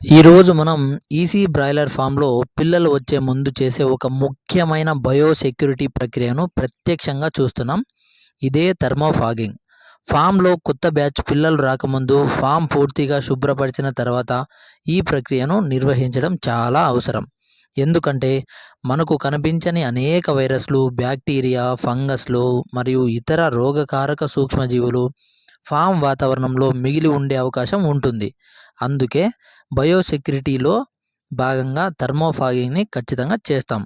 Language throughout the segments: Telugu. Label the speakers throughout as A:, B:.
A: ఈరోజు మనం ఈసీ బ్రాయిలర్ ఫామ్లో పిల్లలు వచ్చే ముందు చేసే ఒక ముఖ్యమైన బయోసెక్యూరిటీ ప్రక్రియను ప్రత్యక్షంగా చూస్తున్నాం. ఇదే థర్మోఫాగింగ్. ఫామ్లో కొత్త బ్యాచ్ పిల్లలు రాకముందు ఫామ్ పూర్తిగా శుభ్రపరిచిన తర్వాత ఈ ప్రక్రియను నిర్వహించడం చాలా అవసరం. ఎందుకంటే మనకు కనిపించని అనేక వైరస్లు, బ్యాక్టీరియా, ఫంగస్లు మరియు ఇతర రోగకారక సూక్ష్మజీవులు ఫామ్ వాతావరణంలో మిగిలి ఉండే అవకాశం ఉంటుంది. అందుకే బయోసెక్యూరిటీలో భాగంగా థర్మోఫాగింగ్ని ఖచ్చితంగా చేస్తాం.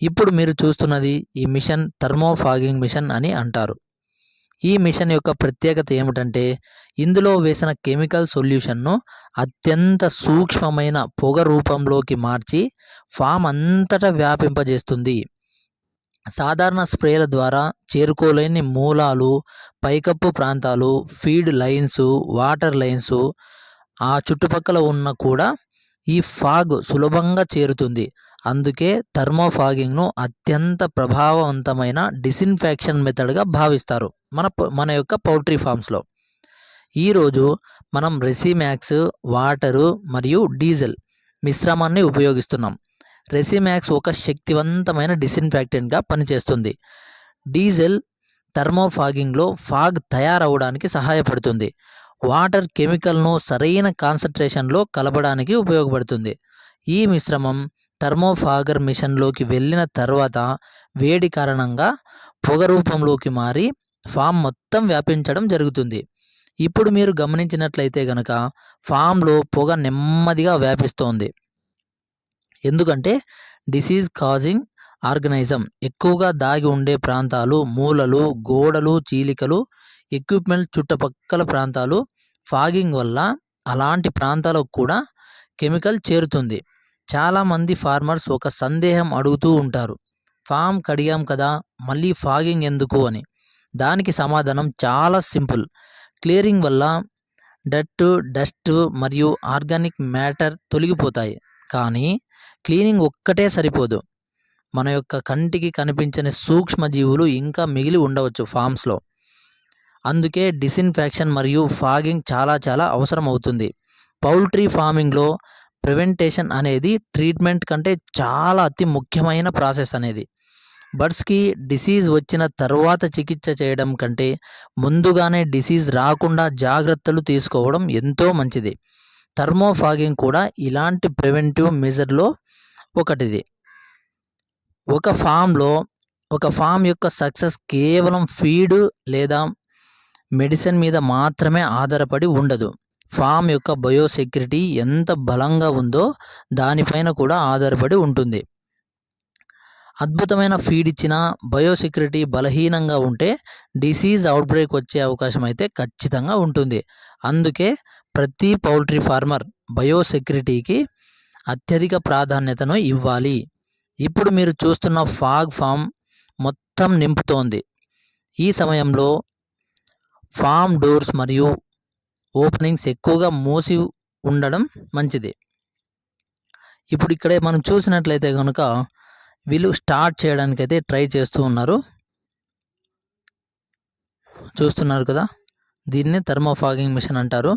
A: ఇప్పుడు మీరు చూస్తున్నది ఈ మిషన్ థర్మోఫాగింగ్ మిషన్ అని అంటారు. ఈ మిషన్ యొక్క ప్రత్యేకత ఏమిటంటే ఇందులో వేసిన కెమికల్ సొల్యూషన్ను అత్యంత సూక్ష్మమైన పొగ రూపంలోకి మార్చి ఫామ్ అంతటా వ్యాపింపజేస్తుంది. సాధారణ స్ప్రేల ద్వారా చేరుకోలేని మూలాలు, పైకప్పు ప్రాంతాలు, ఫీడ్ లైన్స్, వాటర్ లైన్స్ ఆ చుట్టుపక్కల ఉన్న కూడా ఈ ఫాగ్ సులభంగా చేరుతుంది. అందుకే థర్మోఫాగింగ్ను అత్యంత ప్రభావవంతమైన డిసిన్ఫెక్షన్ మెథడ్గా భావిస్తారు మన యొక్క పౌల్ట్రీ ఫామ్స్లో. ఈరోజు మనం రెసిమాక్స్, వాటరు మరియు డీజిల్ మిశ్రమాన్ని ఉపయోగిస్తున్నాం. రెసిమాక్స్ ఒక శక్తివంతమైన డిసిన్ఫెక్టెంట్గా పనిచేస్తుంది. డీజిల్ థర్మోఫాగింగ్లో ఫాగ్ తయారవడానికి సహాయపడుతుంది. వాటర్ కెమికల్ను సరైన కాన్సన్ట్రేషన్లో కలపడానికి ఉపయోగపడుతుంది. ఈ మిశ్రమం థర్మోఫాగర్ మిషన్లోకి వెళ్ళిన తర్వాత వేడి కారణంగా పొగ రూపంలోకి మారి ఫామ్ మొత్తం వ్యాపించడం జరుగుతుంది. ఇప్పుడు మీరు గమనించినట్లయితే కనుక ఫామ్లో పొగ నెమ్మదిగా వ్యాపిస్తోంది. ఎందుకంటే డిసీజ్ కాజింగ్ ఆర్గనైజం ఎక్కువగా దాగి ఉండే ప్రాంతాలు, మూలలు, గోడలు, చీలికలు, ఎక్విప్మెంట్ చుట్టుపక్కల ప్రాంతాలు ఫాగింగ్ వల్ల అలాంటి ప్రాంతాలకు కూడా కెమికల్ చేరుతుంది. చాలామంది ఫార్మర్స్ ఒక సందేహం అడుగుతూ ఉంటారు, ఫామ్ కడిగాం కదా మళ్ళీ ఫాగింగ్ ఎందుకు అని. దానికి సమాధానం చాలా సింపుల్. క్లియరింగ్ వల్ల డస్ట్ మరియు ఆర్గానిక్ మ్యాటర్ తొలగిపోతాయి. కానీ క్లీనింగ్ ఒక్కటే సరిపోదు. మన యొక్క కంటికి కనిపించని సూక్ష్మజీవులు ఇంకా మిగిలి ఉండవచ్చు ఫామ్స్లో. అందుకే డిసిన్ఫెక్షన్ మరియు ఫాగింగ్ చాలా చాలా అవసరం అవుతుంది. పౌల్ట్రీ ఫార్మింగ్లో ప్రివెంటేషన్ అనేది ట్రీట్మెంట్ కంటే చాలా అతి ముఖ్యమైన ప్రాసెస్ అనేది. బర్డ్స్కి డిసీజ్ వచ్చిన తర్వాత చికిత్స చేయడం కంటే ముందుగానే డిసీజ్ రాకుండా జాగ్రత్తలు తీసుకోవడం ఎంతో మంచిది. థర్మోఫాగింగ్ కూడా ఇలాంటి ప్రివెంటివ్ మెజర్లో ఒకటిది. ఒక ఫామ్ యొక్క సక్సెస్ కేవలం ఫీడ్ లేదా మెడిసిన్ మీద మాత్రమే ఆధారపడి ఉండదు. ఫామ్ యొక్క బయోసెక్యూరిటీ ఎంత బలంగా ఉందో దానిపైన కూడా ఆధారపడి ఉంటుంది. అద్భుతమైన ఫీడ్ ఇచ్చిన బయోసెక్యూరిటీ బలహీనంగా ఉంటే డిసీజ్ అవుట్బ్రేక్ వచ్చే అవకాశం అయితే ఖచ్చితంగా ఉంటుంది. అందుకే ప్రతి పౌల్ట్రీ ఫార్మర్ బయోసెక్యూరిటీకి అత్యధిక ప్రాధాన్యతను ఇవ్వాలి. ఇప్పుడు మీరు చూస్తున్న ఫాగ్ ఫామ్ మొత్తం నింపుతోంది. ఈ సమయంలో ఫామ్ డోర్స్ మరియు ఓపెనింగ్స్ ఎక్కువగా మూసి ఉండడం మంచిది. ఇప్పుడు ఇక్కడే మనం చూసినట్లయితే కనుక వీళ్ళు స్టార్ట్ చేయడానికైతే ట్రై చేస్తూ ఉన్నారు. చూస్తున్నారు కదా, దీన్ని థర్మోఫాగింగ్ మిషన్ అంటారు.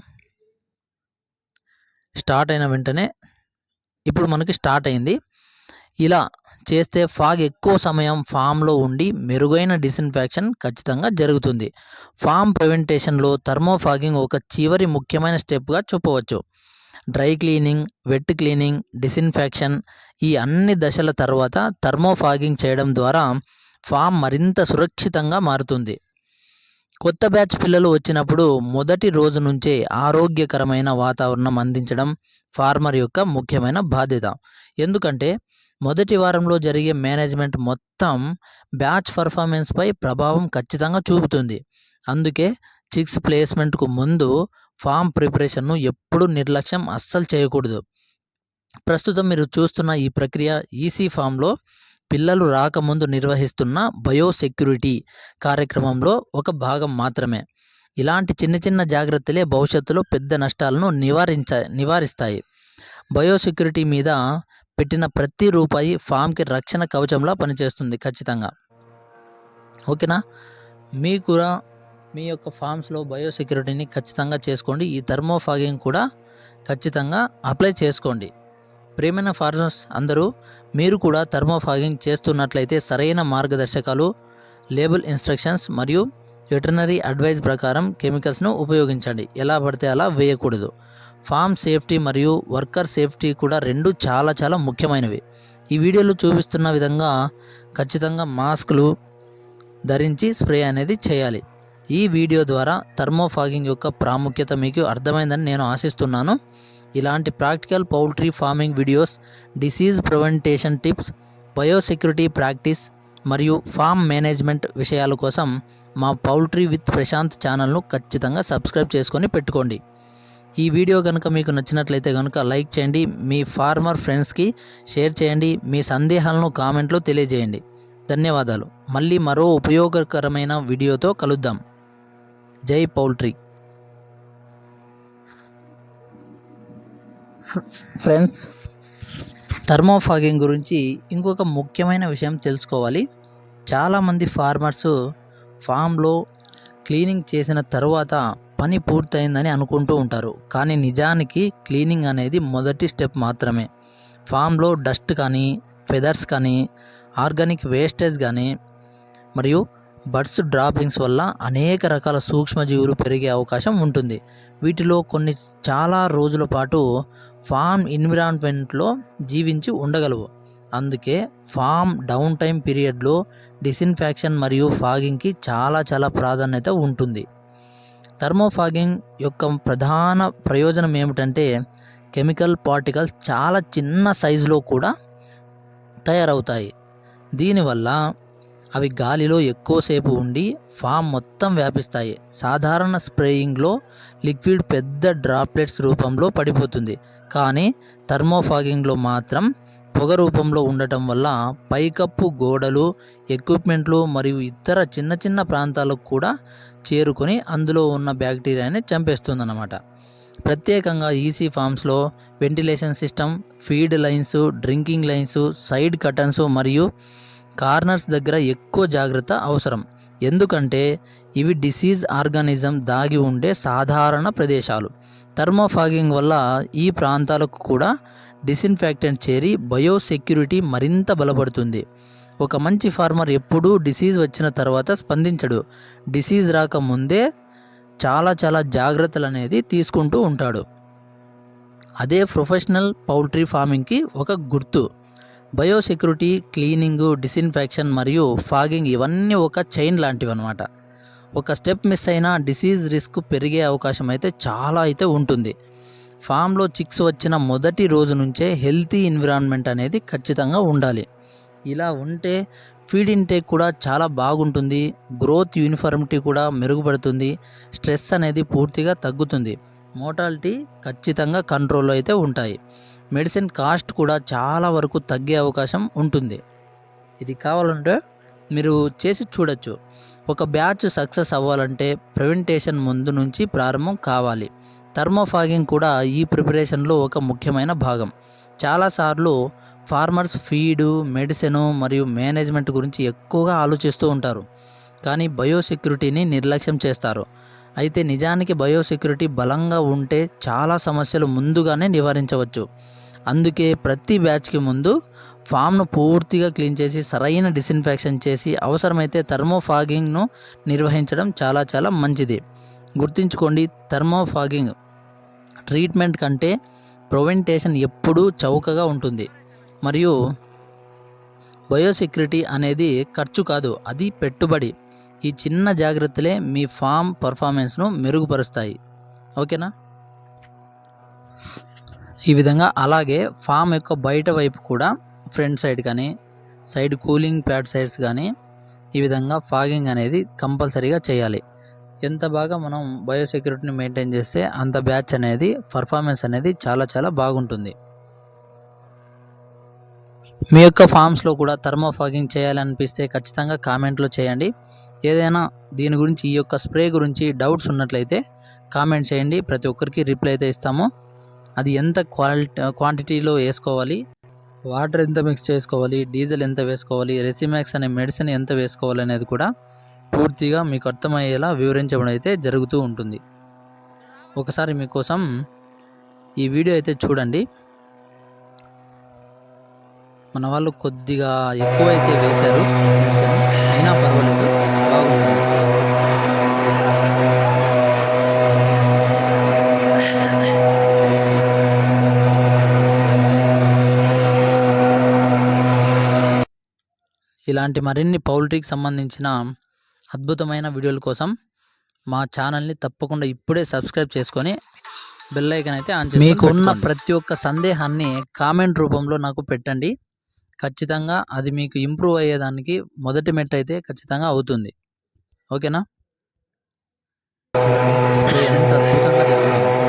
A: స్టార్ట్ అయిన వెంటనే ఇప్పుడు మనకి స్టార్ట్ అయింది. ఇలా చేస్తే ఫాగ్ ఎక్కువ సమయం ఫామ్లో ఉండి మెరుగైన డిసిన్ఫెక్షన్ ఖచ్చితంగా జరుగుతుంది. ఫామ్ ప్రివెంటేషన్లో థర్మోఫాగింగ్ ఒక చివరి ముఖ్యమైన స్టెప్గా చెప్పవచ్చు. Dry cleaning, wet cleaning, disinfection ఈ అన్ని దశల తర్వాత థర్మోఫాగింగ్ చేయడం ద్వారా ఫామ్ మరింత సురక్షితంగా మారుతుంది. కొత్త బ్యాచ్ పిల్లలు వచ్చినప్పుడు మొదటి రోజు నుంచే ఆరోగ్యకరమైన వాతావరణం అందించడం ఫార్మర్ యొక్క ముఖ్యమైన బాధ్యత. ఎందుకంటే మొదటి వారంలో జరిగే మేనేజ్మెంట్ మొత్తం బ్యాచ్ పర్ఫార్మెన్స్పై ప్రభావం ఖచ్చితంగా చూపుతుంది. అందుకే చిక్స్ ప్లేస్మెంట్కు ముందు ఫామ్ ప్రిపరేషన్ను ఎప్పుడూ నిర్లక్ష్యం అస్సలు చేయకూడదు. ప్రస్తుతం మీరు చూస్తున్న ఈ ప్రక్రియ ఈసీ ఫామ్లో పిల్లలు రాకముందు నిర్వహిస్తున్న బయోసెక్యూరిటీ కార్యక్రమంలో ఒక భాగం మాత్రమే. ఇలాంటి చిన్న చిన్న జాగ్రత్తలే భవిష్యత్తులో పెద్ద నష్టాలను నివారిస్తాయి. బయోసెక్యూరిటీ మీద పెట్టిన ప్రతి రూపాయి ఫామ్కి రక్షణ కవచంలా పనిచేస్తుంది ఖచ్చితంగా. ఓకేనా? మీ యొక్క ఫామ్స్లో బయోసెక్యూరిటీని ఖచ్చితంగా చేసుకోండి. ఈ థర్మోఫాగింగ్ కూడా ఖచ్చితంగా అప్లై చేసుకోండి. ప్రియమైన ఫార్మర్స్ అందరూ మీరు కూడా థర్మోఫాగింగ్ చేస్తున్నట్లయితే సరైన మార్గదర్శకాలు, లేబుల్ ఇన్స్ట్రక్షన్స్ మరియు వెటర్నరీ అడ్వైస్ ప్రకారం కెమికల్స్ను ఉపయోగించండి. ఎలా పడితే అలా వేయకూడదు. ఫామ్ సేఫ్టీ మరియు వర్కర్ సేఫ్టీ కూడా రెండు చాలా చాలా ముఖ్యమైనవి. ఈ వీడియోలో చూపిస్తున్న విధంగా ఖచ్చితంగా మాస్కులు ధరించి స్ప్రే అనేది చేయాలి. ఈ వీడియో ద్వారా థర్మోఫాగింగ్ యొక్క ప్రాముఖ్యత మీకు అర్థమైందని నేను ఆశిస్తున్నాను. ఇలాంటి practical poultry farming videos, disease prevention tips, biosecurity practice మరియు ఫామ్ మేనేజ్మెంట్ విషయాల కోసం మా పౌల్ట్రీ విత్ ప్రశాంత్ ఛానల్ను ఖచ్చితంగా సబ్స్క్రైబ్ చేసుకొని పెట్టుకోండి. ఈ వీడియో కనుక మీకు నచ్చినట్లయితే కనుక లైక్ చేయండి, మీ ఫార్మర్ ఫ్రెండ్స్కి షేర్ చేయండి, మీ సందేహాలను కామెంట్లో తెలియజేయండి. ధన్యవాదాలు. మళ్ళీ మరో ఉపయోగకరమైన వీడియోతో కలుద్దాం. జై పౌల్ట్రీ. ఫ్రెండ్స్, థర్మోఫాగింగ్ గురించి ఇంకొక ముఖ్యమైన విషయం తెలుసుకోవాలి. చాలామంది ఫార్మర్స్ ఫామ్లో క్లీనింగ్ చేసిన తర్వాత పని పూర్తయిందని అనుకుంటూ ఉంటారు. కానీ నిజానికి క్లీనింగ్ అనేది మొదటి స్టెప్ మాత్రమే. ఫామ్లో డస్ట్ కానీ, ఫెదర్స్ కానీ, ఆర్గానిక్ వేస్టేజ్ కానీ మరియు బర్డ్స్ డ్రాపింగ్స్ వల్ల అనేక రకాల సూక్ష్మజీవులు పెరిగే అవకాశం ఉంటుంది. వీటిలో కొన్ని చాలా రోజుల పాటు ఫామ్ ఎన్విరాన్మెంట్లో జీవించి ఉండగలవు. అందుకే ఫామ్ డౌన్ టైం పీరియడ్లో డిస్ఇన్ఫెక్షన్ మరియు ఫాగింగ్కి చాలా ప్రాధాన్యత ఉంటుంది. థర్మోఫాగింగ్ యొక్క ప్రధాన ప్రయోజనం ఏమిటంటే కెమికల్ పార్టికల్స్ చాలా చిన్న సైజులో కూడా తయారవుతాయి. దీనివల్ల అవి గాలిలో ఎక్కువసేపు ఉండి ఫామ్ మొత్తం వ్యాపిస్తాయి. సాధారణ స్ప్రేయింగ్లో లిక్విడ్ పెద్ద డ్రాప్లెట్స్ రూపంలో పడిపోతుంది. కానీ థర్మోఫాగింగ్లో మాత్రం పొగ రూపంలో ఉండటం వల్ల పైకప్పు గోడలు, ఎక్విప్మెంట్లు మరియు ఇతర చిన్న ప్రాంతాలకు కూడా చేరుకొని అందులో ఉన్న బ్యాక్టీరియాని చంపేస్తుందన్నమాట. ప్రత్యేకంగా ఈసీ ఫామ్స్లో ventilation system, feed lines, drinking lines, side curtains మరియు కార్నర్స్ దగ్గర ఎక్కువ జాగ్రత్త అవసరం. ఎందుకంటే ఇవి డిసీజ్ ఆర్గానిజం దాగి ఉండే సాధారణ ప్రదేశాలు. థర్మోఫాగింగ్ వల్ల ఈ ప్రాంతాలకు కూడా డిస్ఇన్ఫెక్టెంట్ చేరి బయోసెక్యూరిటీ మరింత బలపడుతుంది. ఒక మంచి ఫార్మర్ ఎప్పుడూ డిసీజ్ వచ్చిన తర్వాత స్పందించడు. డిసీజ్ రాకముందే చాలా జాగ్రత్తలు అనేది తీసుకుంటూ ఉంటాడు. అదే ప్రొఫెషనల్ పౌల్ట్రీ ఫార్మింగ్కి ఒక గుర్తు. బయోసెక్యూరిటీ, క్లీనింగ్, డిస్ఇన్ఫెక్షన్ మరియు ఫాగింగ్ ఇవన్నీ ఒక చైన్ లాంటివి అన్నమాట. ఒక స్టెప్ మిస్ అయినా డిసీజ్ రిస్క్ పెరిగే అవకాశం అయితే ఉంటుంది. ఫామ్లో చిక్స్ వచ్చిన మొదటి రోజు నుంచే హెల్తీ ఎన్విరాన్మెంట్ అనేది ఖచ్చితంగా ఉండాలి. ఇలా ఉంటే ఫీడ్ ఇంటేక్ కూడా చాలా బాగుంటుంది, గ్రోత్ యూనిఫార్మిటీ కూడా మెరుగుపడుతుంది, స్ట్రెస్ అనేది పూర్తిగా తగ్గుతుంది, మోర్టాలిటీ ఖచ్చితంగా కంట్రోల్లో అయితే ఉంటాయి. మెడిసిన్ కాస్ట్ కూడా చాలా వరకు తగ్గే అవకాశం ఉంటుంది. ఇది కావాలంటే మీరు చేసి చూడొచ్చు. ఒక బ్యాచ్ సక్సెస్ అవ్వాలంటే ప్రివెంటేషన్ ముందు నుంచి ప్రారంభం కావాలి. థర్మోఫాగింగ్ కూడా ఈ ప్రిపరేషన్లో ఒక ముఖ్యమైన భాగం. చాలాసార్లు ఫార్మర్స్ ఫీడు, మెడిసిన్ మరియు మేనేజ్మెంట్ గురించి ఎక్కువగా ఆలోచిస్తూ ఉంటారు, కానీ బయోసెక్యూరిటీని నిర్లక్ష్యం చేస్తారు. అయితే నిజానికి బయోసెక్యూరిటీ బలంగా ఉంటే చాలా సమస్యలు ముందుగానే నివారించవచ్చు. అందుకే ప్రతి బ్యాచ్కి ముందు ఫామ్ను పూర్తిగా క్లీన్ చేసి సరైన డిస్ఇన్ఫెక్షన్ చేసి అవసరమైతే థర్మోఫాగింగ్ను నిర్వహించడం చాలా మంచిది. గుర్తుంచుకోండి, థర్మోఫాగింగ్ ట్రీట్మెంట్ కంటే ప్రివెంటేషన్ ఎప్పుడూ చౌకగా ఉంటుంది. మరియు బయోసెక్యూరిటీ అనేది ఖర్చు కాదు, అది పెట్టుబడి. ఈ చిన్న జాగ్రత్తలే మీ ఫామ్ పర్ఫార్మెన్స్ను మెరుగుపరుస్తాయి. ఓకేనా? ఈ విధంగా అలాగే ఫామ్ యొక్క బయట వైపు కూడా ఫ్రంట్ సైడ్ కానీ, సైడ్ కూలింగ్ ప్యాడ్ సైడ్స్ కానీ ఈ విధంగా ఫాగింగ్ అనేది కంపల్సరీగా చేయాలి. ఎంత బాగా మనం బయోసెక్యూరిటీని మెయింటైన్ చేస్తే అంత బ్యాచ్ అనేది పర్ఫార్మెన్స్ అనేది చాలా బాగుంటుంది. మీ యొక్క ఫామ్స్లో కూడా థర్మోఫాగింగ్ చేయాలనిపిస్తే ఖచ్చితంగా కామెంట్లో చేయండి. ఏదైనా దీని గురించి, ఈ యొక్క స్ప్రే గురించి డౌట్స్ ఉన్నట్లయితే కామెంట్ చేయండి. ప్రతి ఒక్కరికి రిప్లై అయితే ఇస్తాము. అది ఎంత క్వాంటిటీలో వేసుకోవాలి, వాటర్ ఎంత మిక్స్ చేసుకోవాలి, డీజిల్ ఎంత వేసుకోవాలి, రెసిమాక్స్ అనే మెడిసిన్ ఎంత వేసుకోవాలి అనేది కూడా పూర్తిగా మీకు అర్థమయ్యేలా వివరించడం అయితే జరుగుతూ ఉంటుంది. ఒకసారి మీకోసం ఈ వీడియో అయితే చూడండి. మన వాళ్ళు కొద్దిగా ఎక్కువైతే వేశారు మెడిసిన్, అయినా పర్వాలేదు, బాగుంటుంది. ఇలాంటి మరిన్ని పౌల్ట్రీకి సంబంధించిన అద్భుతమైన వీడియోల కోసం మా ఛానల్ని తప్పకుండా ఇప్పుడే సబ్స్క్రైబ్ చేసుకొని బెల్ ఐకాన్ అయితే ఆన్ చేసుకొని మీకు ఉన్న ప్రతి ఒక్క సందేహాన్ని కామెంట్ రూపంలో నాకు పెట్టండి. ఖచ్చితంగా అది మీకు ఇంప్రూవ్ అయ్యేదానికి మొదటి మెట్టు అయితే ఖచ్చితంగా అవుతుంది. ఓకేనా? ఎంత అద్భుతంగా జరిగింది.